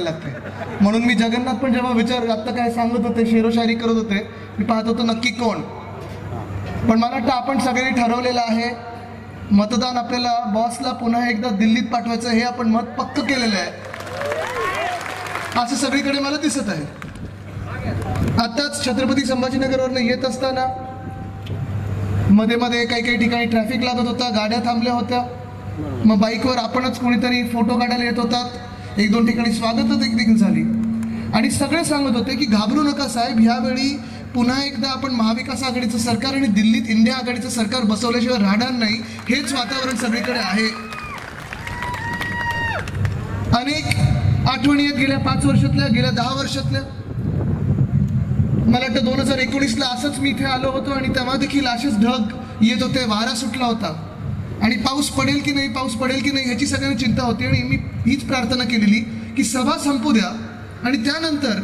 लागते. म्हणून मी जगन्नाथ पण जेव्हा विचार आता काय सांगत होते, शेरोशायरी करत होते, मी पाहत होतो नक्की कोण. पण मला वाटतं आपण सगळ्यांनी ठरवलेलं आहे, मतदान आपल्याला बॉसला पुन्हा एकदा दिल्लीत पाठवायचं, हे आपण मत पक्क केलेलं आहे असं सगळीकडे मला दिसत आहे. आताच छत्रपती संभाजीनगरवरनं येत असताना मध्ये मध्ये काही ठिकाणी ट्रॅफिक लागत होता, गाड्या थांबल्या होत्या. मग बाईकवर आपणच कोणीतरी फोटो काढायला येत होतात. 1-2 ठिकाणी स्वागत देखील झाली आणि सगळे सांगत होते की घाबरू नका साहेब, ह्यावेळी पुन्हा एकदा आपण महाविकास आघाडीचं सरकार आणि दिल्लीत इंडिया आघाडीचं सरकार बसवल्याशिवाय राहणार नाही, हेच वातावरण सगळीकडे आहे. अनेक आठवणी आहेत गेल्या 5 वर्षातल्या, गेल्या 10 वर्षातल्या. मला वाटतं 2019ला असंच मी इथे आलो होतो आणि तेव्हा देखील असेच ढग येत होते, वारा सुटला होता आणि पाऊस पडेल की नाही, पाऊस पडेल की नाही ह्याची सगळ्यांना चिंता होती. आणि मी हीच प्रार्थना केलेली की सभा संपू द्या आणि त्यानंतर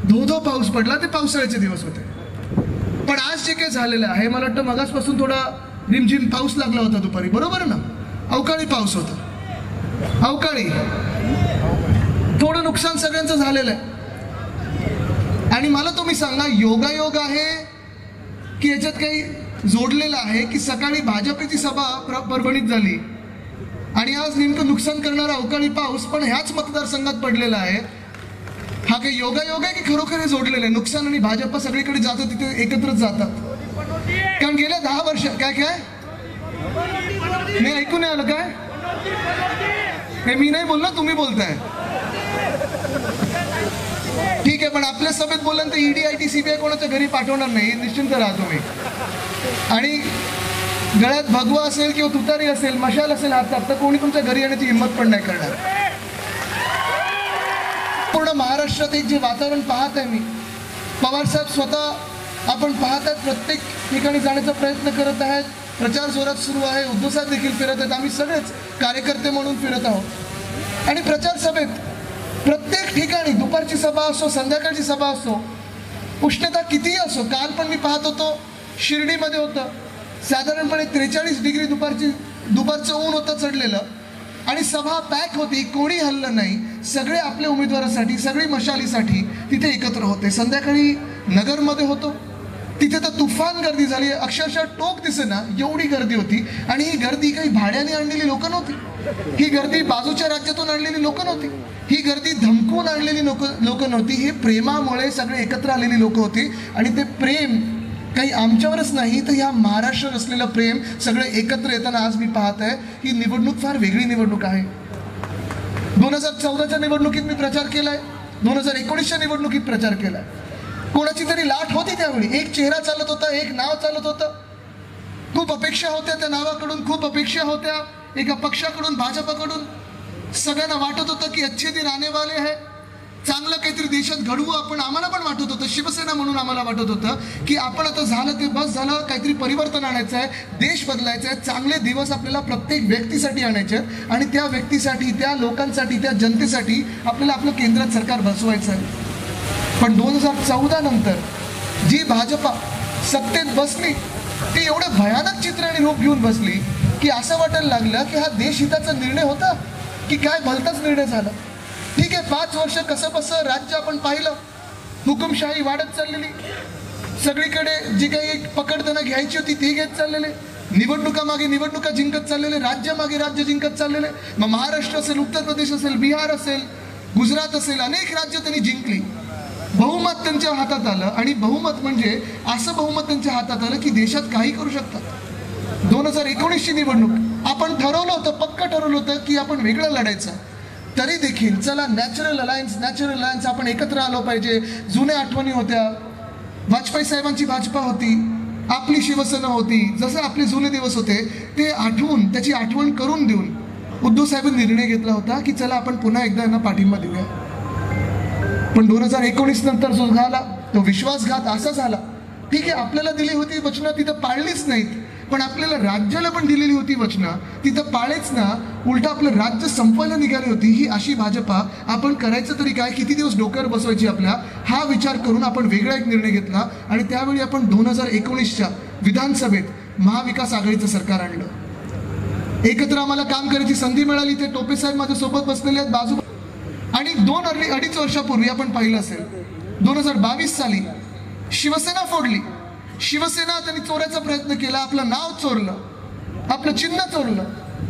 धो पाऊस पडला. ते पावसाळ्याचे दिवस होते. पण आज जे काही झालेलं आहे, मला वाटतं मगासपासून थोडा रिमझिम पाऊस लागला होता दुपारी, बरोबर ना? अवकाळी पाऊस होता, अवकाळी. थोडं नुकसान सगळ्यांचं झालेलं आहे. आणि मला तुम्ही सांगा, योगायोग आहे की याच्यात काही जोडलेलं आहे की सकाळी भाजपची सभा परभणीत झाली आणि आज नेमकं नुकसान करणारा अवकाळी पाऊस पण ह्याच मतदारसंघात पडलेला आहे. हा काही योगायोग आहे की खरोखर हे जोडलेलं आहे? नुकसान आणि भाजप सगळीकडे जातात, तिथे एकत्रच जातात. कारण गेल्या 10 वर्ष काय मी ऐकून नाही आलं काय? हे मी नाही बोललो, तुम्ही बोलताय. ठीक आहे, पण आपल्या सभेत बोलल्यानंतर ईडी आयटी सीबीआय कोणाच्या घरी पाठवणार नाही, निश्चिंत राहा तुम्ही. आणि गळ्यात भगवा असेल किंवा तुतारी असेल, मशाल असेल हातात, तर कोणी तुमच्या घरी येण्याची हिंमत पण नाही करणार. पूर्ण महाराष्ट्रात एक जे वातावरण पाहत आहे मी, पवार साहेब स्वतः आपण पाहतात प्रत्येक ठिकाणी जाण्याचा प्रयत्न करत आहेत, प्रचार जोरात सुरू आहे, उद्धव साहेब देखील फिरत आहेत, आम्ही सगळेच कार्यकर्ते म्हणून फिरत आहोत. आणि प्रचार सभेत प्रत्येक ठिकाणी दुपारची सभा असो, संध्याकाळची सभा असो, उष्णता कितीही असो, काल पण मी पाहत होतो शिर्डीमध्ये होतं साधारणपणे 43 डिग्री दुपारचं ऊन होतं चढलेलं आणि सभा पॅक होती, कोणी हल्लं नाही. सगळे आपल्या उमेदवारासाठी, सगळी मशालीसाठी तिथे एकत्र होते. संध्याकाळी नगरमध्ये होतो, तिथे तर तुफान गर्दी झाली, अक्षरशः टोक दिसेना एवढी गर्दी होती. आणि ही गर्दी काही भाड्याने आणलेली लोक नव्हती, ही गर्दी बाजूच्या राज्यातून आणलेली लोक नव्हती, ही गर्दी धमकून आणलेली लोक नव्हती, ही प्रेमामुळे सगळे एकत्र आलेली लोक होती. आणि ते प्रेम काही आमच्यावरच नाही तर ह्या महाराष्ट्रावर असलेलं प्रेम सगळे एकत्र येताना आज मी पाहत आहे. ही निवडणूक फार वेगळी निवडणूक आहे. 2014च्या निवडणुकीत मी प्रचार केलाय, 2019च्या निवडणुकीत प्रचार केलाय. कोणाची तरी लाट होती त्यावेळी, एक चेहरा चालत होता, एक नाव चालत होतं, खूप अपेक्षा होत्या त्या नावाकडून, खूप अपेक्षा होत्या एका पक्षाकडून, भाजपकडून. सगळ्यांना वाटत होतं की अच्छे दिन आने वाले है, चांगलं काहीतरी देशात घडवू आपण. आम्हाला पण वाटत होतं, शिवसेना म्हणून आम्हाला वाटत होतं की आपण आता झालं ते बस झालं, काहीतरी परिवर्तन आणायचं आहे, देश बदलायचा आहे, चांगले दिवस आपल्याला प्रत्येक व्यक्तीसाठी आणायचे आहेत आणि त्या व्यक्तीसाठी, त्या लोकांसाठी, त्या जनतेसाठी आपल्याला आपलं केंद्रात सरकार बसवायचं आहे. पण 2014 नंतर जी भाजपा सत्तेत बसली ती एवढं भयानक चित्र आणि रूप घेऊन बसली की असं वाटायला लागलं की हा देशहिताचा निर्णय होता की काय भलताच निर्णय झाला. ठीक आहे, 5 वर्ष कसं बसं राज्य आपण पाहिलं, हुकुमशाही वाढत चाललेली, सगळीकडे जी काही पकडताना घ्यायची होती ती घेत चाललेले, निवडणुका मागे निवडणुका जिंकत चाललेले, राज्य मागे राज्य जिंकत चाललेले. मग महाराष्ट्र असेल, उत्तर प्रदेश असेल, बिहार असेल, गुजरात असेल, अनेक राज्य त्यांनी जिंकली. बहुमत त्यांच्या हातात आलं आणि बहुमत म्हणजे असं बहुमत त्यांच्या हातात आलं की देशात काही करू शकतात. 2019ची निवडणूक आपण ठरवलं होतं, पक्क ठरवलं होतं की आपण वेगळं लढायचं. तरी देखील चला नॅचरल अलायन्स आपण एकत्र आलो पाहिजे. जुन्या आठवणी होत्या, वाजपेयी साहेबांची भाजपा होती, आपली शिवसेना होती, जसं आपले जुने दिवस होते ते आठवून, त्याची आठवण करून देऊन उद्धव साहेबांनी निर्णय घेतला होता की चला आपण पुन्हा एकदा यांना पाठिंबा देऊया. पण 2019 नंतर जो झाला तो विश्वासघात असा झाला. ठीक आहे, आपल्याला दिली होती वचनं तिथं पाळलीच नाहीत, पण आपल्याला राज्याला पण दिलेली होती वचनं तिथं पाळेच ना, उलटा आपलं राज्य संपवायला निघाली होती. ही अशी भाजपा आपण करायचं तरी काय, किती दिवस डोक्यावर बसवायची आपल्या, हा विचार करून आपण वेगळा एक निर्णय घेतला आणि त्यावेळी आपण 2019च्या विधानसभेत महाविकास आघाडीचं सरकार आणलं. एकत्र आम्हाला काम करायची संधी मिळाली. ते टोपे साहेब माझ्या सोबत बसलेले आहेत बाजू. आणि अडीच वर्षापूर्वी आपण पाहिलं असेल 2022 साली शिवसेना फोडली. शिवसेना त्यांनी चोरायचा प्रयत्न केला, आपलं नाव चोरलं, आपलं चिन्ह चोरलं,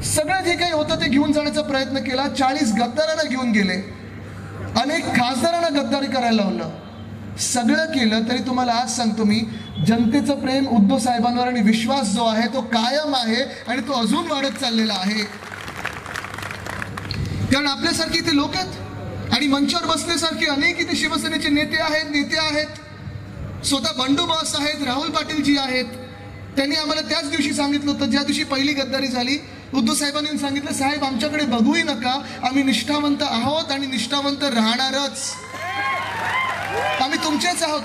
सगळं जे काही होतं ते घेऊन जाण्याचा प्रयत्न केला. 40 गद्दारांना घेऊन गेले, अनेक खासदारांना गद्दारी करायला लावलं, सगळं केलं. तरी तुम्हाला आज सांगतो मी, जनतेचं प्रेम उद्धव साहेबांवर आणि विश्वास जो आहे तो कायम आहे आणि तो अजून वाढत चाललेला आहे. कारण आपल्यासारखे इथे लोक आहेत आणि मंचावर बसण्यासारखे अनेक इथे शिवसेनेचे नेते आहेत. स्वतः बंडू बॉस आहेत, राहुल पाटीलजी आहेत. त्यांनी आम्हाला त्याच दिवशी सांगितलं होतं, ज्या दिवशी पहिली गद्दारी झाली, उद्धव साहेबांनी सांगितलं, साहेब आमच्याकडे बघूही नका, आम्ही निष्ठावंत आहोत आणि निष्ठावंत राहणारच, आम्ही तुमचेच आहोत.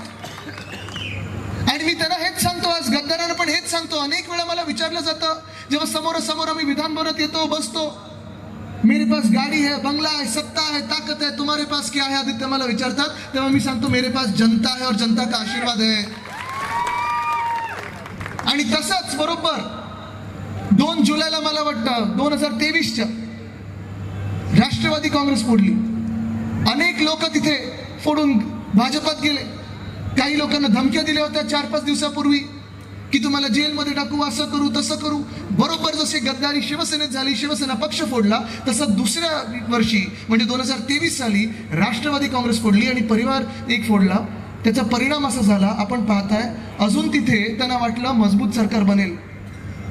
आणि मी त्यांना हेच सांगतो, आज गद्दारांना पण हेच सांगतो. अनेक वेळा मला विचारलं जातं, जेव्हा समोरासमोर आम्ही विधान भवनात येतो, बसतो, मेरे पास गाड़ी है, बंगला है, सत्ता है, ताकत है, तुम्हारे पास क्या है, आदित्य मला विचारतात, तेव्हा मी सांगतो, मेरे पास जनता है और जनता का आशीर्वाद है. आणि तसंच बरोबर 2 जुलैला मला वाटतं 2023च्या राष्ट्रवादी काँग्रेस फोडली. अनेक लोक तिथे फोडून भाजपात गेले. काही लोकांना धमक्या दिल्या होत्या 4-5 दिवसापूर्वी की तुम्हाला जेलमध्ये टाकू, असं करू तसं करू. बरोबर जसे गद्दारी शिवसेनेत झाली, शिवसेना पक्ष फोडला, तसं दुसऱ्या वर्षी म्हणजे 2023 साली राष्ट्रवादी काँग्रेस फोडली आणि परिवार एक फोडला. त्याचा परिणाम असा झाला, आपण पाहताय अजून तिथे त्यांना वाटलं मजबूत सरकार बनेल.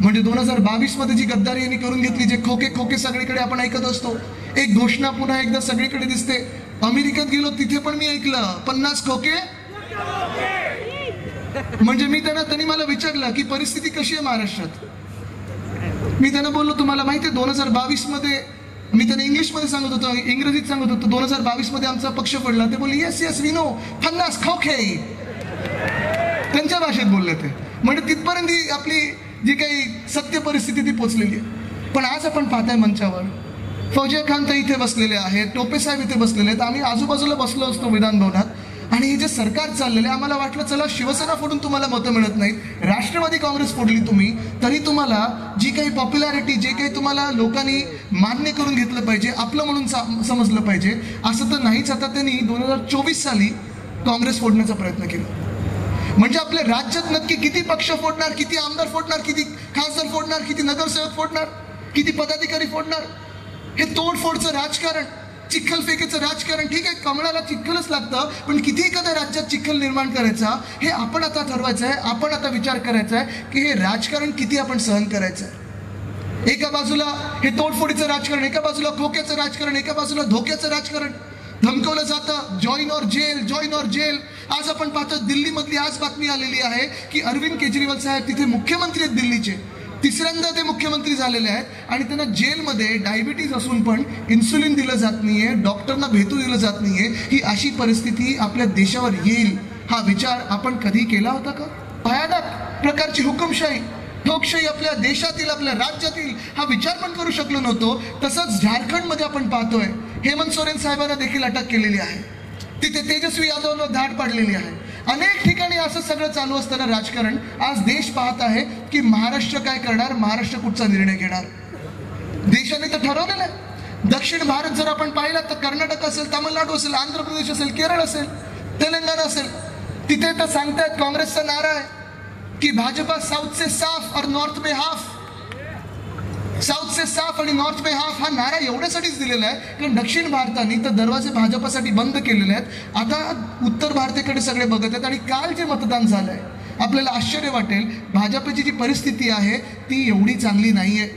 म्हणजे 2022 मध्ये जी गद्दारी यांनी करून घेतली, जे खोके सगळीकडे आपण ऐकत असतो, एक घोषणा पुन्हा एकदा सगळीकडे दिसते. अमेरिकेत गेलो तिथे पण मी ऐकलं 50 खोके. म्हणजे त्यांनी मला विचारलं की परिस्थिती कशी आहे महाराष्ट्रात. मी त्यांना बोललो, तुम्हाला माहिती आहे 2022 मध्ये, मी त्यांना इंग्लिशमध्ये सांगत होतो, इंग्रजीत सांगत होतो, 2022 मध्ये आमचा पक्ष पडला. ते बोलले येस वी नो, 50 खोके, त्यांच्या भाषेत बोलले ते. म्हणजे तिथपर्यंत आपली जी काही सत्य परिस्थिती ती पोचलेली आहे. पण आज आपण पाहताय मंचावर फौजिया खान तर इथे बसलेले आहेत, टोपे साहेब इथे बसलेले आहेत, आम्ही आजूबाजूला बसलो असतो विधान भवनात. आणि हे जे सरकार चाललेलं आहे, आम्हाला वाटलं चला शिवसेना फोडून तुम्हाला मतं मिळत नाहीत, राष्ट्रवादी काँग्रेस फोडली तुम्ही, तरी तुम्हाला जी काही पॉप्युलॅरिटी, जे काही तुम्हाला लोकांनी मान्य करून घेतलं पाहिजे, आपलं म्हणून समजलं पाहिजे, असं तर नाहीच. आता त्यांनी 2024 साली काँग्रेस फोडण्याचा प्रयत्न केला. म्हणजे आपल्या राज्यात नक्की किती पक्ष फोडणार, किती आमदार फोडणार, किती खासदार फोडणार, किती नगरसेवक फोडणार, किती पदाधिकारी फोडणार, हे तोडफोडचं राजकारण, चिखलफेकीचं राजकारण. ठीक आहे, कमळाला चिखलच लागतं, पण किती एखाद्या राज्यात चिखल निर्माण करायचा हे आपण आता ठरवायचं आहे. आपण आता विचार करायचा आहे की हे राजकारण किती आपण सहन करायचं आहे. एका बाजूला हे तोडफोडीचं राजकारण, एका बाजूला खोक्याचं राजकारण, एका बाजूला धोक्याचं राजकारण, धमकवलं जातं जॉईन और जेल. आज आपण पाहतो दिल्लीमधली आज बातमी आलेली आहे की अरविंद केजरीवाल साहेब तिथे मुख्यमंत्री आहेत दिल्लीचे, 3ऱ्यांदा ते मुख्यमंत्री झालेले आहेत आणि त्यांना जेलमध्ये डायबिटीज असून पण इन्सुलिन दिलं जात नाहीये, डॉक्टरना भेटू दिलं जात नाहीये. ही अशी परिस्थिती आपल्या देशावर येईल हा विचार आपण कधी केला होता का? भयानक प्रकारची हुकुमशाही, ठोकशाही आपल्या देशातील, आपल्या राज्यातील, हा विचार पण करू शकलो नव्हतो. तसंच झारखंडमध्ये आपण पाहतोय हेमंत सोरेन साहेबांना देखील अटक केलेली आहे, तिथे तेजस्वी यादवनं धाड पाडलेली आहे. अनेक ठिकाणी असं सगळं चालू असताना राजकारण, आज देश पाहत आहे की महाराष्ट्र काय करणार, महाराष्ट्र कुठचा निर्णय घेणार. देशाने तर ठरवलेलं आहे. दक्षिण भारत जर आपण पाहिला तर कर्नाटक असेल, तामिळनाडू असेल, आंध्र प्रदेश असेल, केरळ असेल, तेलंगणा असेल, तिथे तर सांगतायत काँग्रेसचा नारा आहे की भाजपा साऊथ से साफ और नॉर्थ में हाफ. साऊथ से साफ आणि नॉर्थ में हाफ हा नारा एवढ्यासाठीच दिलेला आहे कारण दक्षिण भारताने तर दरवाजे भाजपासाठी बंद केलेले आहेत. आता उत्तर भारताकडे सगळे बघत आहेत. आणि काल जे मतदान झालंय, आपल्याला आश्चर्य वाटेल, भाजपची जी परिस्थिती आहे ती एवढी चांगली नाहीये.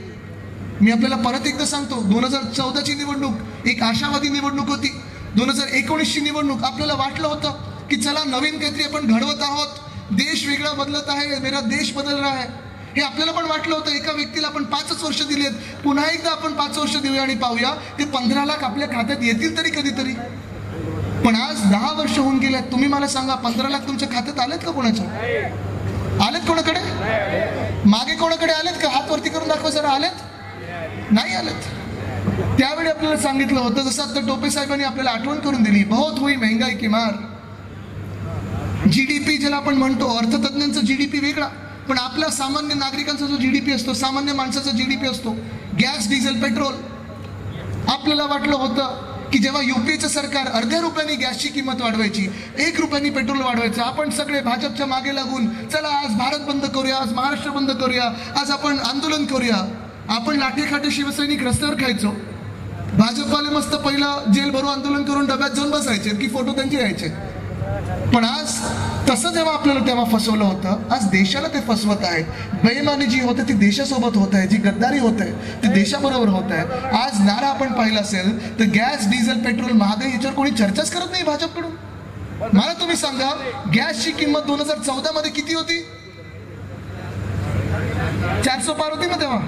मी आपल्याला परत एकदा सांगतो, 2014ची निवडणूक एक आशावादी निवडणूक होती. 2019ची निवडणूक आपल्याला वाटलं होतं की चला नवीन काहीतरी आपण घडवत आहोत, देश वेगळा बदलत आहे, मेरा देश बदल रहा है, हे आपल्याला पण वाटलं होतं. एका व्यक्तीला आपण 5 वर्ष दिलेत, पुन्हा एकदा आपण 5 वर्ष देऊया आणि पाहूया ते 15 लाख आपल्या खात्यात येतील तरी कधीतरी. पण आज 10 वर्ष होऊन गेल्यात. तुम्ही मला सांगा 15 लाख तुमच्या खात्यात आलेत का? कोणाच्या आलेत? कोणाकडे मागे कोणाकडे आलेत का? हात वरती करून दाखवा जरा. आलेत? नाही आलेत. त्यावेळी आपल्याला सांगितलं होतं, जसं आता टोपे साहेबांनी आपल्याला आठवण करून दिली, बहुत हुई महंगाई की मार. जीडीपी ज्याला आपण म्हणतो, अर्थतज्ञांचा जीडीपी वेगळा, पण आपल्या सामान्य नागरिकांचा जो जीडीपी असतो, सामान्य माणसाचा जीडीपी असतो, गॅस, डिझेल, पेट्रोल, आपल्याला वाटलं होतं की जेव्हा युपीचं सरकार अर्ध्या रुपयानी गॅसची किंमत वाढवायची, 1 रुपयानी पेट्रोल वाढवायचं, आपण सगळे भाजपच्या मागे लागून चला आज भारत बंद करूया, आज महाराष्ट्र बंद करूया, आज आपण आंदोलन करूया. आपण लाठीखाटे शिवसैनिक रस्त्यावर खायचो. भाजपवाले मस्त पहिलं जेल भरू आंदोलन करून डब्यात जाऊन बसायचे की फोटो त्यांचे यायचे. पण आज तसं जेव्हा आपल्याला तेव्हा फसवलं होतं, आज देशाला ते फसवत आहे. बेईमानी जी होते ती देशासोबत होत आहे, जी गद्दारी होत आहे ती देशाबरोबर होत आहे. आज नारा आपण पाहिला असेल तर गॅस, डिझेल, पेट्रोल महागाई याच्यावर कोणी चर्चाच करत नाही भाजपकडून. मला तुम्ही सांगा, गॅसची किंमत 2014 मध्ये किती होती? 400 पार होती ना तेव्हा,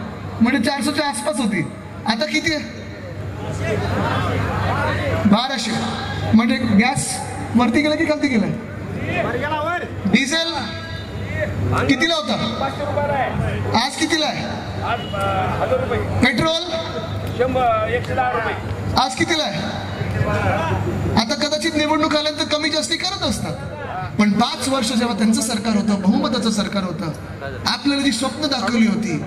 म्हणजे 400च्या आसपास होती. आता किती आहे? 1200. म्हणजे गॅस वरती गेला की खालती गेलाय? डिझेल कितीला होता? आज कितीला आहे? पेट्रोल 110 रुपये. आज कितीला आहे? आता कदाचित निवडणूक आल्यानंतर कमी जास्ती करत असतात, पण 5 वर्ष जेव्हा त्यांचं सरकार होतं, बहुमताचं सरकार होतं, आपल्याला जी स्वप्न दाखवली होती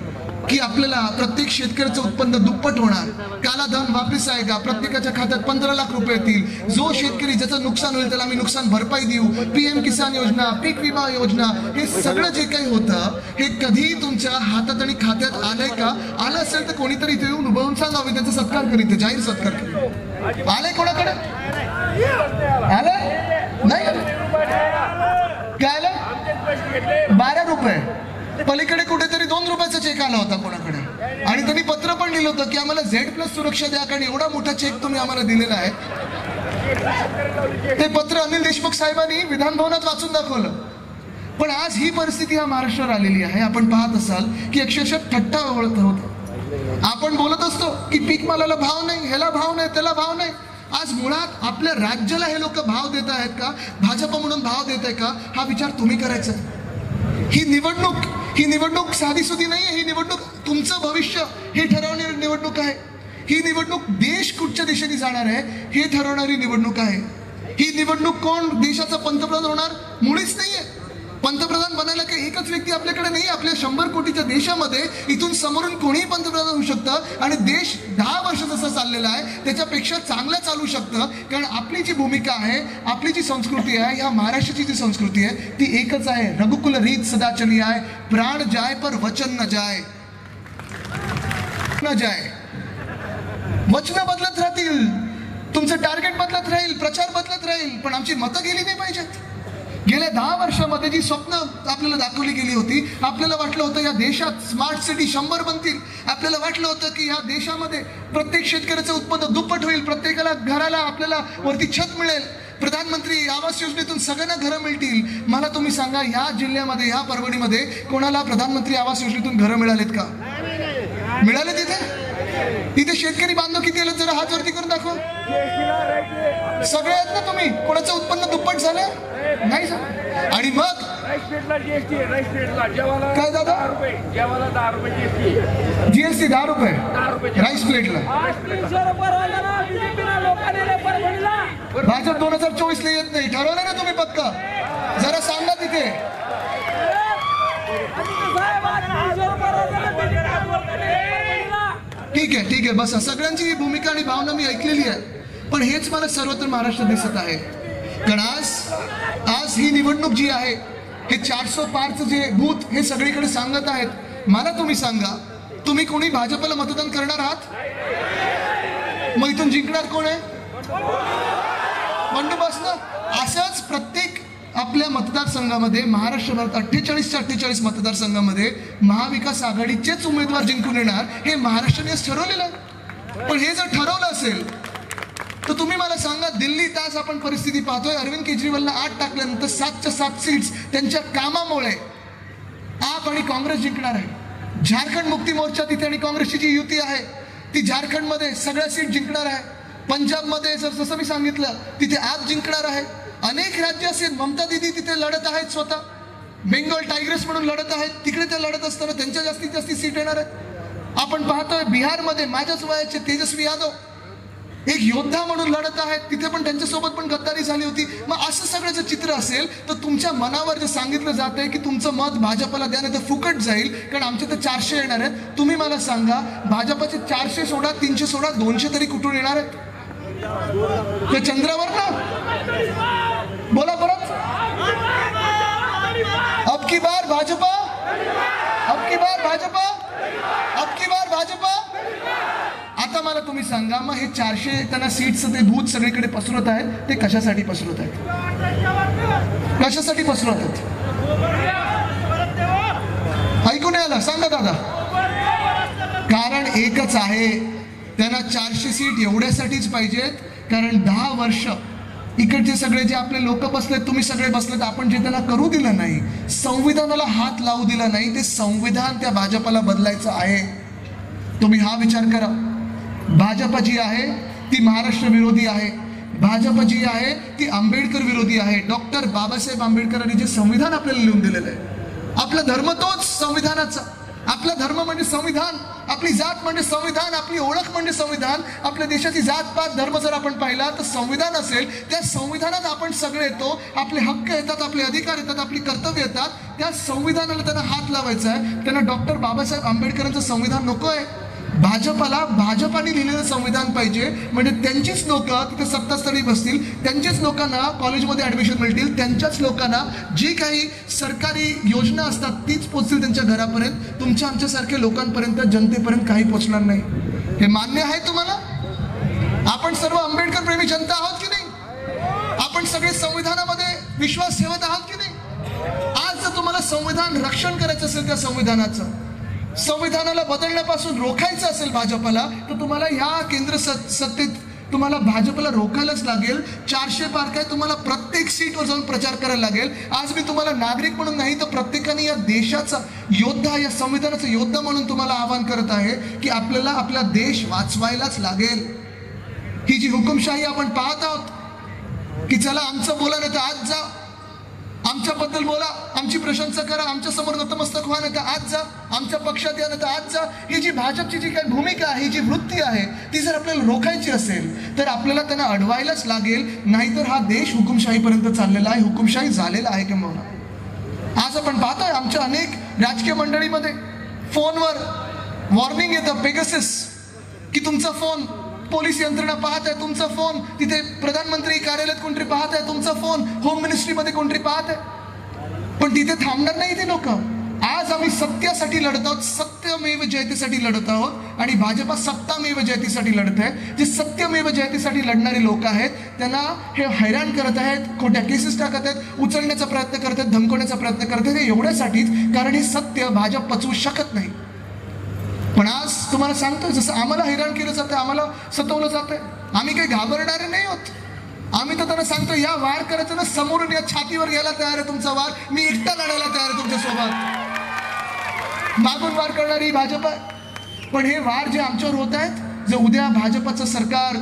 की आपल्याला प्रत्येक शेतकऱ्याचं उत्पन्न दुप्पट होणार, काला धन वापिस आहे का, प्रत्येकाच्या खात्यात 15 लाख रुपये येतील, जो शेतकरी ज्याचं नुकसान होईल त्याला आम्ही नुकसान भरपाई देऊ, PM किसान योजना, पीक विमा योजना, हे सगळं जे काही होतं हे कधी तुमच्या हातात आणि खात्यात आलंय का? आलं असेल तर कोणीतरी इथे येऊन उभं राहून सांगावे, त्याचा सत्कार करीत, जाहीर सत्कार करीत. आलंय कोणाकडे? आलंय नाही? काय आलं? 12 रुपये. पलीकडे कुठेतरी 2 रुपयाचा चेक आला होता कोणाकडे, आणि त्यांनी पत्र पण लिहिलं होतं की आम्हाला Z+ सुरक्षा द्या, कारण एवढा मोठा चेक तुम्ही आम्हाला दिलेला आहे. ते पत्र अनिल देशमुख साहेबांनी विधान भवनात वाचून दाखवलं. पण आज ही परिस्थिती ह्या महाराष्ट्रावर आलेली आहे. आपण पाहत असाल की अक्षरशः थट्टा ओळखत होतं. आपण बोलत असतो की पीक मालाला भाव नाही, ह्याला भाव नाही, त्याला भाव नाही. आज मुळात आपल्या राज्याला हे लोक भाव देत आहेत का? भाजप म्हणून भाव देत आहे का? हा विचार तुम्ही करायचा. ही निवडणूक साधी सुधी नाही आहे. ही निवडणूक तुमचं भविष्य हे ठरवणारी निवडणूक आहे. ही निवडणूक देश कुठच्या दिशेने जाणार आहे हे ठरवणारी निवडणूक आहे. ही निवडणूक कोण देशाचा पंतप्रधान होणार मुळीच नाहीये. पंतप्रधान बनायला काही एकच व्यक्ती आपल्याकडे नाही. आपल्या 100 कोटीच्या देशामध्ये इथून समोरून कोणीही पंतप्रधान होऊ शकतं, आणि देश 10 वर्ष जसा चाललेला आहे त्याच्यापेक्षा चांगलं चालू शकतं. कारण आपली जी भूमिका आहे, आपली जी संस्कृती आहे, या महाराष्ट्राची जी संस्कृती आहे ती एकच आहे. रघुकुल रीत सदा चली आहे, प्राण जाय पर वचन न जाय. न जाय. वचनं बदलत राहतील, तुमचं टार्गेट बदलत राहील, प्रचार बदलत राहील, पण आमची मतं गेली नाही पाहिजेत. गेल्या 10 वर्षामध्ये जी स्वप्न आपल्याला दाखवली गेली होती, आपल्याला वाटलं होतं या देशात स्मार्ट सिटी 100 बनतील, आपल्याला वाटलं होतं की या देशामध्ये प्रत्येक शेतकऱ्याचं उत्पन्न दुप्पट होईल, प्रत्येकाला घराला आपल्याला वरती छत मिळेल, प्रधानमंत्री आवास योजनेतून सगळ्यांना घरं मिळतील. मला तुम्ही सांगा, या जिल्ह्यामध्ये, या परभणीमध्ये कोणाला प्रधानमंत्री आवास योजनेतून घरं मिळालेत का? मिळाले तिथे शेतकरी बांधव किती आले? जरा हात वरती करून दाखव. सगळे आहेत ना तुम्ही? कोणाचं उत्पन्न दुप्पट झालं नाही? आणि मग काय दादा? GST 10 रुपये राईस प्लेटला. भाजप 2024 ला येत नाही, ठरवलं ना तुम्ही पक्का? जरा सांगा तिथे. ठीक आहे बस. सगळ्यांची भूमिका आणि भावना मी ऐकलेली आहे, पण हेच मला सर्वत्र महाराष्ट्रात दिसत आहे. कारण आज ही निवडणूक जी आहे, हे 400 पारचं जे बूथ हे सगळीकडे सांगत आहेत. मला तुम्ही सांगा, तुम्ही कोणी भाजपला मतदान करणार आहात? मग इथून जिंकणार कोण आहे? बंडोबस्त ना. असंच प्रत्येक आपल्या मतदारसंघामध्ये, महाराष्ट्रभरात 48 मतदारसंघामध्ये महाविकास आघाडीचेच उमेदवार जिंकून येणार, हे महाराष्ट्रानेच ठरवलेलं आहे. पण हे जर ठरवलं असेल तर तुम्ही मला सांगा, दिल्लीत आज आपण परिस्थिती पाहतोय. अरविंद केजरीवालला 8 टाकल्यानंतर 7च्या 7 सीट्स त्यांच्या कामामुळे आप आणि काँग्रेस जिंकणार आहे. झारखंड मुक्ती मोर्चा तिथे आणि काँग्रेसची जी युती आहे ती झारखंडमध्ये सगळ्या सीट जिंकणार आहे. पंजाबमध्ये जर जसं मी सांगितलं तिथे आप जिंकणार आहे. अनेक राज्य असेल, ममता दीदी तिथे लढत आहेत, स्वतः बेंगॉल टायग्रेस म्हणून लढत आहेत, तिकडे ते लढत असताना त्यांच्या जास्तीत जास्त सीट येणार आहेत. आपण पाहतोय बिहारमध्ये माझ्याच वयाचे तेजस्वी यादव एक योद्धा म्हणून लढत आहेत, तिथे पण त्यांच्यासोबत पण गद्दारी झाली होती. मग असं सगळं जर चित्र असेल तर तुमच्या मनावर जे सांगितलं जात आहे की तुमचं मत भाजपला द्या नाही तर फुकट जाईल, कारण आमचे तर 400 येणार आहेत. तुम्ही मला सांगा, भाजपचे 400 सोडा, 300 सोडा, 200 तरी कुठून येणार आहेत? ते चंद्रावर ना बोला परत. अब की बार भाजपा, अब की बार भाजपा, अब की बार भाजपा. आता मला तुम्ही सांगा, मग हे 400 त्यांना सीट्स ते भूत सगळीकडे पसरवत आहेत, ते कशासाठी पसरवत आहेत? कशासाठी पसरवत आहेत? ऐकू नाही आलं? सांगा दादा. कारण एकच आहे, त्यांना 400 सीट एवढ्यासाठीच पाहिजेत कारण 10 वर्ष इकडचे सगळे जे आपले लोक बसलेत, तुम्ही सगळे बसलेत, आपण जे त्यांना करू दिलं नाही, संविधानाला हात लावू दिला नाही, ते संविधान त्या भाजपाला बदलायचं आहे. तुम्ही हा विचार करा. भाजपा जी आहे ती महाराष्ट्र विरोधी आहे. भाजपा जी आहे ती आंबेडकर विरोधी आहे. डॉक्टर बाबासाहेब आंबेडकरांनी जे संविधान आपल्याला लिहून दिलेलं आहे, आपला धर्म तोच संविधानाचा. आपला धर्म म्हणजे संविधान, आपली जात म्हणजे संविधान, आपली ओळख म्हणजे संविधान. आपल्या देशाची जात पात धर्म जर आपण पाहिला तर संविधान असेल, त्या संविधानात आपण सगळे येतो. आपले हक्क येतात, आपले अधिकार येतात, आपली कर्तव्य येतात. त्या संविधानाला त्यांना हात लावायचा आहे. त्यांना डॉक्टर बाबासाहेब आंबेडकरांचं संविधान नको आहे. भाजपाला भाजपाने लिहिलेलं संविधान पाहिजे. म्हणजे त्यांचीच लोक तिथे सत्तास्थळी बसतील, त्यांच्याच लोकांना कॉलेजमध्ये ऍडमिशन मिळतील, त्यांच्याच लोकांना जी काही सरकारी योजना असतात तीच पोचतील त्यांच्या घरापर्यंत. तुमच्या आमच्यासारख्या लोकांपर्यंत, जनतेपर्यंत काही पोचणार नाही. हे मान्य आहे तुम्हाला? आपण सर्व आंबेडकर प्रेमी जनता आहोत की नाही? आपण सगळे संविधानामध्ये विश्वास ठेवत आहोत की नाही? आज जर तुम्हाला संविधान रक्षण करायचं असेल, त्या संविधानाला बदलण्यापासून रोखायचं असेल भाजपला, तर तुम्हाला ह्या केंद्र सत्तेत तुम्हाला भाजपला रोखायलाच लागेल. 400 पार काय, तुम्हाला प्रत्येक सीटवर जाऊन प्रचार करायला लागेल. आज मी तुम्हाला नागरिक म्हणून नाही तर प्रत्येकाने या देशाचा योद्धा, या संविधानाचा योद्धा म्हणून तुम्हाला आवाहन करत आहे की आपल्याला आपला देश वाचवायलाच लागेल. ही जी हुकुमशाही आपण पाहत आहोत की चला आमचं बोला नाही तर आज जा, आमच्याबद्दल बोला, आमची प्रशंसा करा, आमच्या समोर नतमस्तक व्हा नाही तर आज जा, आमच्या पक्षात या नाही तर आज जा. ही जी भाजपची जी काही भूमिका आहे, ही जी वृत्ती आहे, ती जर आपल्याला रोखायची असेल तर आपल्याला त्यांना अडवायलाच लागेल. नाहीतर हा देश हुकुमशाहीपर्यंत चाललेला आहे, हुकुमशाही झालेला आहे किंवा आज आपण पाहतोय आमच्या अनेक राजकीय मंडळीमध्ये फोनवर वॉर्निंग येतं, पेगासस, की तुमचा फोन पोलीस यंत्रणा पाहत आहे, तुमचा फोन तिथे प्रधानमंत्री कार्यालयात कोणतरी पाहत आहे, तुमचा फोन होम मिनिस्ट्रीमध्ये कोणतरी पाहत आहे. पण तिथे थांबणार नाही ते लोक. आज आम्ही सत्यासाठी लढत आहोत, सत्यमेव जयतेसाठी लढत आहोत. आणि भाजपा सत्तामेव जयतेसाठी लढत आहे. जे सत्यमेव जयतेसाठी लढणारे लोक आहेत त्यांना हे हैराण करत आहेत, खोट्या केसेस टाकत आहेत, उचलण्याचा प्रयत्न करत आहेत, धमकवण्याचा प्रयत्न करत आहेत. हे एवढ्यासाठीच कारण हे सत्य भाजप पचवू शकत नाही. पण आज तुम्हाला सांगतोय, जसं आम्हाला हैराण केलं जातं, आम्हाला सतवलं जातंय, आम्ही काही घाबरणारे नाही होत. आम्ही तर त्यांना सांगतो या वार करायचं ना, समोरून या छातीवर घ्यायला तयार आहे तुमचा वार, मी एकटा लढायला तयार आहे तुमच्यासोबत. मागून वार करणारी भाजप आहे. पण हे वार जे आमच्यावर होत आहेत, जर उद्या भाजपचं सरकार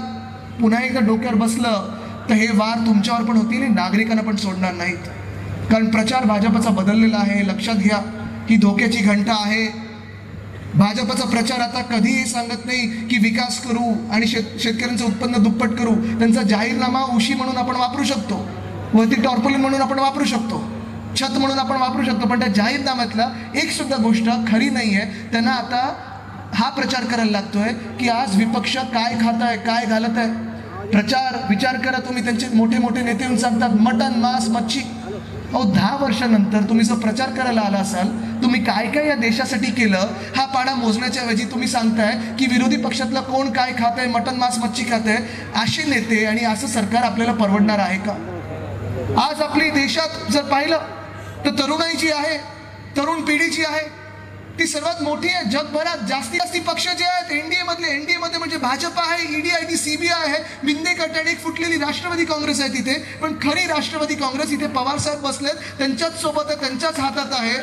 पुन्हा एकदा डोक्यावर बसलं तर हे वार तुमच्यावर पण होतील, नागरिकांना पण सोडणार नाहीत. कारण प्रचार भाजपचा बदललेला आहे. लक्षात घ्या, ही धोक्याची घंटा आहे. भाजपचा प्रचार आता कधीही सांगत नाही की विकास करू आणि शेतकऱ्यांचं उत्पन्न दुप्पट करू. त्यांचा जाहीरनामा उशी म्हणून आपण वापरू शकतो, वरती टॉर्पोलिन म्हणून आपण वापरू शकतो, छत म्हणून आपण वापरू शकतो. पण त्या जाहीरनाम्यातला एक सुद्धा गोष्ट खरी नाही आहे. त्यांना आता हा प्रचार करायला लागतोय की आज विपक्ष काय खात आहे, काय घालत आहे. प्रचार विचार करा तुम्ही, त्यांचे मोठे मोठे नेते येऊन सांगतात मटन, मांस, मच्छी. 10 वर्षानंतर तुम्ही जर प्रचार करायला आला असाल, तुम्ही काय काय या देशासाठी केलं हा पाडा मोजण्याच्या ऐवजी तुम्ही सांगताय की विरोधी पक्षातला कोण काय खात आहे, मटन, मांस, मच्छी खात आहे. असे नेते आणि असं सरकार आपल्याला परवडणार आहे का? आज आपली देशात जर पाहिलं तर तरुणाई जी आहे, तरुण पिढी जी आहे, ती सर्वात मोठी आहे. जगभरात जास्ती पक्ष जे आहेत एनडीए मध्ये म्हणजे भाजप आहे, ईडी आहे, सीबीआय आहे, बिंदे कटाडीक फुटलेली राष्ट्रवादी काँग्रेस आहे तिथे. पण खरी राष्ट्रवादी काँग्रेस इथे पवार साहेब बसलेत, त्यांच्याच सोबत आहे, त्यांच्याच हातात आहे.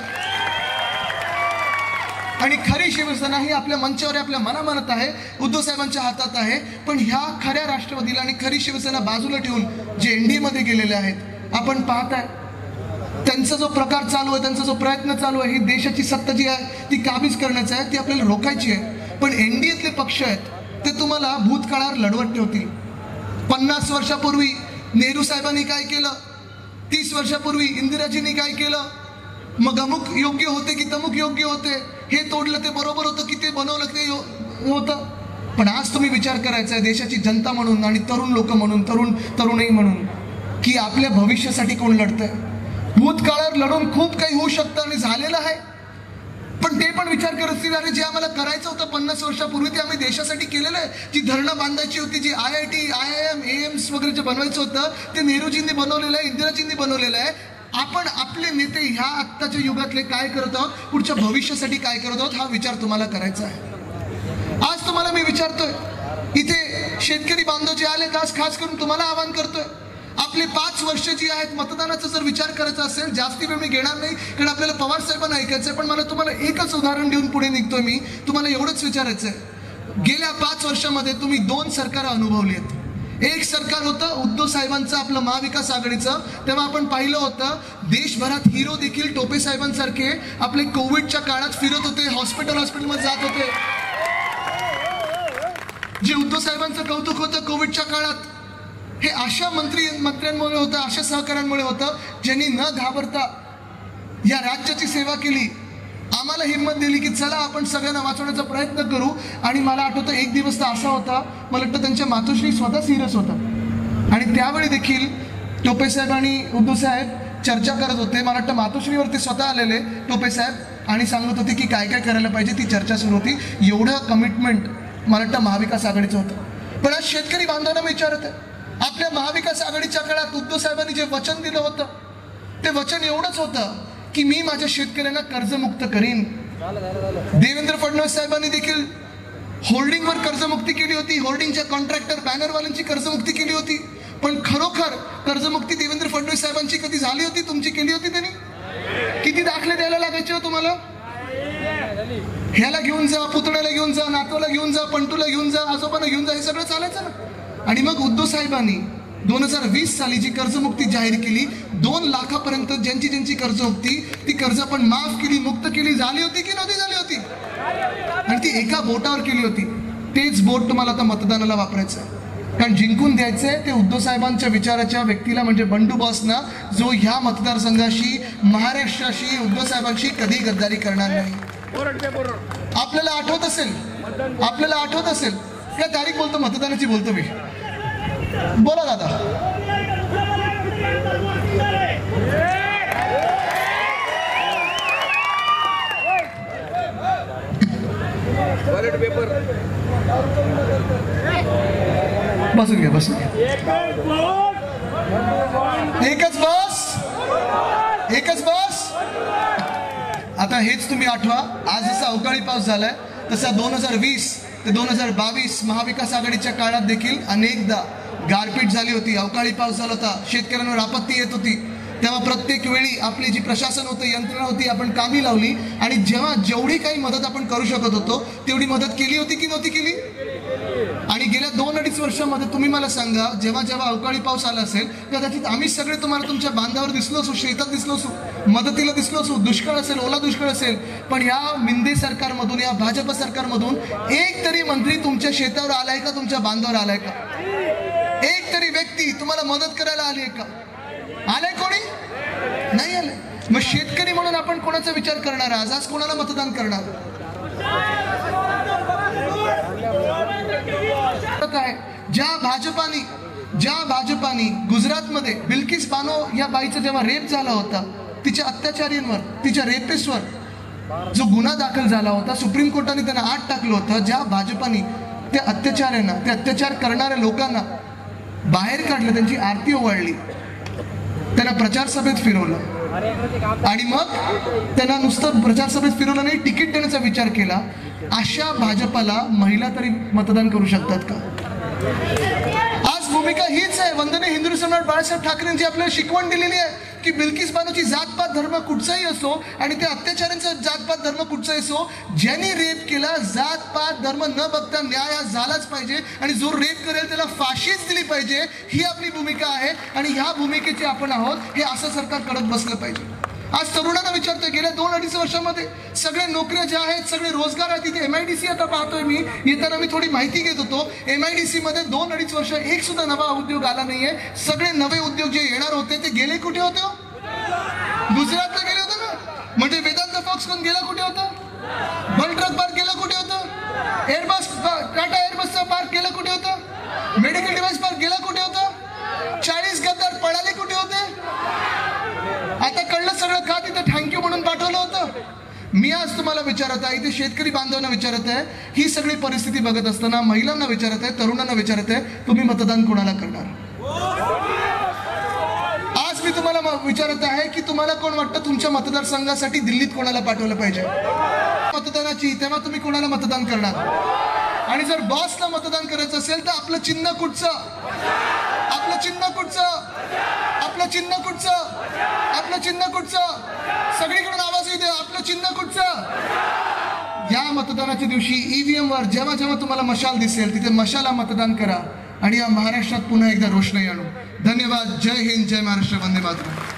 आणि खरी शिवसेना ही आपल्या मंचावर आपल्या मनामनात आहे, उद्धव साहेबांच्या हातात आहे. पण ह्या खऱ्या राष्ट्रवादीला आणि खरी शिवसेना बाजूला ठेवून जे एनडीए मध्ये गेलेले आहेत आपण पाहताय, त्यांचा जो प्रकार चालू आहे, त्यांचा जो प्रयत्न चालू आहे, ही देशाची सत्ता जी आहे ती काबीज करण्याची आहे, ती आपल्याला रोखायची आहे. पण एनडीएतले पक्ष आहेत ते तुम्हाला भूतकाळावर लढवत ठेवतील. 50 वर्षापूर्वी नेहरू साहेबांनी काय केलं, 30 वर्षापूर्वी इंदिराजींनी काय केलं, मग अमुक योग्य होते की तमुक योग्य होते, हे तोडलं ते बरोबर होतं की ते बनवलं ते होतं. पण आज तुम्ही विचार करायचा आहे देशाची जनता म्हणून आणि तरुण लोक म्हणून, तरुणी म्हणून, की आपल्या भविष्यासाठी कोण लढतंय. भूतकाळात लढून खूप काही होऊ शकतं आणि झालेलं आहे, पण ते पण विचार करत असतील अरे जे आम्हाला करायचं होतं 50 वर्षापूर्वी ते आम्ही देशासाठी केलेलं आहे. जी धरणं बांधायची होती, जी IIT, IIM, AIMS वगैरे जे बनवायचं होतं ते नेहरूजींनी बनवलेलं आहे, इंदिराजींनी बनवलेलं आहे. आपण आपले नेते ह्या आत्ताच्या युगातले काय करत आहोत, पुढच्या भविष्यासाठी काय करत आहोत, हा विचार तुम्हाला करायचा आहे. आज तुम्हाला मी विचारतोय, इथे शेतकरी बांधव जे आले आज खास करून तुम्हाला आवाहन करतोय, आपले 5 वर्ष जी आहेत मतदानाचा जर विचार करायचा असेल, जास्ती वेळ मी घेणार नाही कारण आपल्याला पवार साहेबांना ऐकायचंय, पण मला तुम्हाला एकच उदाहरण देऊन पुढे निघतोय. मी तुम्हाला एवढंच विचारायचंय, गेल्या 5 वर्षामध्ये तुम्ही 2 सरकार अनुभवली आहेत. एक सरकार होतं उद्धव साहेबांचं, आपलं महाविकास आघाडीचं. तेव्हा आपण पाहिलं होतं देशभरात हिरो देखील टोपे साहेबांसारखे आपले कोविडच्या काळात फिरत होते, हॉस्पिटलमध्ये जात होते. जे उद्धव साहेबांचं कौतुक होतं कोविडच्या काळात, हे अशा मंत्र्यांमुळे होतं, अशा सहकाऱ्यांमुळे होतं ज्यांनी न घाबरता या राज्याची सेवा केली, आम्हाला हिंमत दिली की चला आपण सगळ्यांना वाचवण्याचा प्रयत्न करू. आणि मला आठवतं एक दिवस तर असा होता, मला वाटतं त्यांच्या मातोश्री स्वतः सिरियस होता आणि त्यावेळी देखील टोपे साहेब आणि उद्धव साहेब चर्चा करत होते. मला वाटतं मातोश्रीवरती स्वतः आलेले टोपे साहेब आणि सांगत होते की काय काय करायला पाहिजे, ती चर्चा सुरू होती. एवढं कमिटमेंट मला वाटतं महाविकास आघाडीचं होतं. पण आज शेतकरी बांधवांना विचारत आहे, आपल्या महाविकास आघाडीच्या काळात उद्धव साहेबांनी जे वचन दिलं होतं ते वचन एवढंच होतं की मी माझ्या शेतकऱ्यांना कर्जमुक्त करीन. देवेंद्र फडणवीस साहेबांनी देखील होल्डिंगवर कर्जमुक्ती केली होती, होल्डिंगच्या कॉन्ट्रॅक्टर बॅनरवाल्यांची कर्जमुक्ती केली होती. पण खरोखर कर्जमुक्ती देवेंद्र फडणवीस साहेबांची कधी झाली होती? तुमची केली होती त्यांनी? किती दाखले द्यायला लागायचे हो तुम्हाला? ह्याला घेऊन जा, पुतण्याला घेऊन जा, नातवाला घेऊन जा, पंटूला घेऊन जा, आजोबांना घेऊन जा, हे सगळं चालायचं ना. आणि मग उद्धव साहेबांनी 2020 साली जी कर्जमुक्ती जाहीर केली, 2 लाखापर्यंत ज्यांची कर्ज होती ती कर्ज पण माफ केली, मुक्त केली. झाली होती की नव्हती झाली होती? आणि ती एका बोटावर केली होती. तेच बोट तुम्हाला आता मतदानाला वापरायचं आहे, कारण जिंकून द्यायचंय ते उद्धव साहेबांच्या विचाराच्या व्यक्तीला, म्हणजे बंडू बॉसना, जो ह्या मतदारसंघाशी, महाराष्ट्राशी, उद्धव साहेबांशी कधी गद्दारी करणार नाही. आपल्याला आठवत असेल काय तारीख बोलतो, मतदानाची बोलतो मी, बोला दादा. बसून घ्या. एकच बस. आता हेच तुम्ही आठवा, आज जसा अवकाळी पाऊस झालाय तसा 2020 ते 2022 महाविकास आघाडीच्या काळात देखील अनेकदा गारपीट झाली होती, अवकाळी पाऊस झाला होता, शेतकऱ्यांवर आपत्ती येत होती. तेव्हा प्रत्येक वेळी आपली जी प्रशासन होतं, यंत्रणा होती, आपण कामी लावली आणि जेवढी काही मदत आपण करू शकत होतो तेवढी मदत केली होती की नव्हती केली? आणि गेल्या 2-2.5 वर्षामध्ये तुम्ही मला सांगा, जेव्हा अवकाळी पाऊस आला असेल कदाचित आम्ही सगळे तुम्हाला तुमच्या बांधावर दिसलो असू, शेतात दिसलो असू, मदतीला दिसलो असू, दुष्काळ असेल, ओला दुष्काळ असेल, पण या मिंदे सरकारमधून, या भाजप सरकारमधून एक तरी मंत्री तुमच्या शेतावर आलाय का, तुमच्या बांधावर आलाय का? एक तरी व्यक्ती तुम्हाला मदत करायला आली आहे का? आलाय कोणी? नाही आलंय. मग शेतकरी म्हणून आपण कोणाचा विचार करणार? आज कोणाला मतदान करणार? काय ज्या भाजपानी गुजरातमध्ये बिल्किस बानो या बाईचा जेव्हा रेप झाला होता, तिच्या अत्याचारींवर, तिच्या रेपिस्टवर जो गुन्हा दाखल झाला होता, सुप्रीम कोर्टाने त्यांना आत टाकलं होतं. ज्या भाजपानी त्या अत्याचाऱ्यांना, त्या अत्याचार करणाऱ्या लोकांना बाहेर काढलं, त्यांची आरती ओवाळली, त्यांना प्रचार सभेत फिरवलं आणि मग त्यांना नुसतं प्रचार सभेत फिरवलं नाही, तिकीट देण्याचा विचार केला. अशा भाजपाला महिला तरी मतदान करू शकतात का? आज भूमिका हीच आहे. वंदनीय हिंदू सम्राट बाळासाहेब ठाकरेंची आपल्याला शिकवण दिलेली आहे की बिल्किस बानोची जातपात धर्म कुठचाही असो आणि त्या अत्याचारांचा जातपात धर्म कुठचाही असो, ज्यांनी रेप केला, जातपात धर्म न बघता न्याय हा झालाच पाहिजे आणि जो रेप करेल त्याला फाशीच दिली पाहिजे, ही आपली भूमिका आहे. आणि ह्या भूमिकेचे आपण आहोत. हे असं सरकार करत बसलं पाहिजे. आज तरुणांना विचारतोय, गेल्या 2-2.5 वर्षामध्ये सगळे नोकऱ्या ज्या आहेत, सगळे रोजगार आहेत. तिथे MIDC आता पाहतोय मी, येताना मी थोडी माहिती घेत होतो. MIDC मध्ये 2-2.5 वर्ष एक सुद्धा नवा उद्योग आला नाहीये. सगळे नवे उद्योग जे येणार होते ते गेले कुठे होते? गुजरातला गेले होते ना. म्हणजे वेदांत फॉक्सकॉन गेला कुठे होता? बल ट्रक पार्क केलं कुठे होतं? एअरबस, टाटा एअरबसचं पार्क केलं कुठे होतं? मेडिकल डिव्हाइस पार्क गेलं कुठे होतं? 40 गद्दार पळाले कुठे होते? आता कळलं सगळं का तिथं थँक्यू म्हणून पाठवलं होतं? मी आज तुम्हाला विचारत आहे, इथे शेतकरी बांधवांना विचारत आहे, ही सगळी परिस्थिती बघत असताना महिलांना विचारत आहे, तरुणांना विचारत आहे, तुम्ही मतदान कोणाला करणार? आज मी तुम्हाला विचारत आहे की तुम्हाला कोण वाटतं तुमच्या मतदारसंघासाठी दिल्लीत कोणाला पाठवलं पाहिजे मतदानाची, तेव्हा तुम्ही कोणाला मतदान करणार? आणि जर बॉसला मतदान करायचं असेल तर आपलं चिन्ह कुठचं? आपलं चिन्ह कुठचं? आपलं चिन्ह कुठचं? आपलं चिन्ह कुठचं? सगळीकडून आवाज येऊ द्या, आपलं चिन्ह कुठचं? या मतदानाच्या दिवशी ईव्हीएम वर जेव्हा जेव्हा तुम्हाला मशाल दिसेल तिथे मशाला मतदान करा आणि या महाराष्ट्रात पुन्हा एकदा रोषणाई आणू. धन्यवाद. जय हिंद, जय महाराष्ट्र, वंदे मातरम.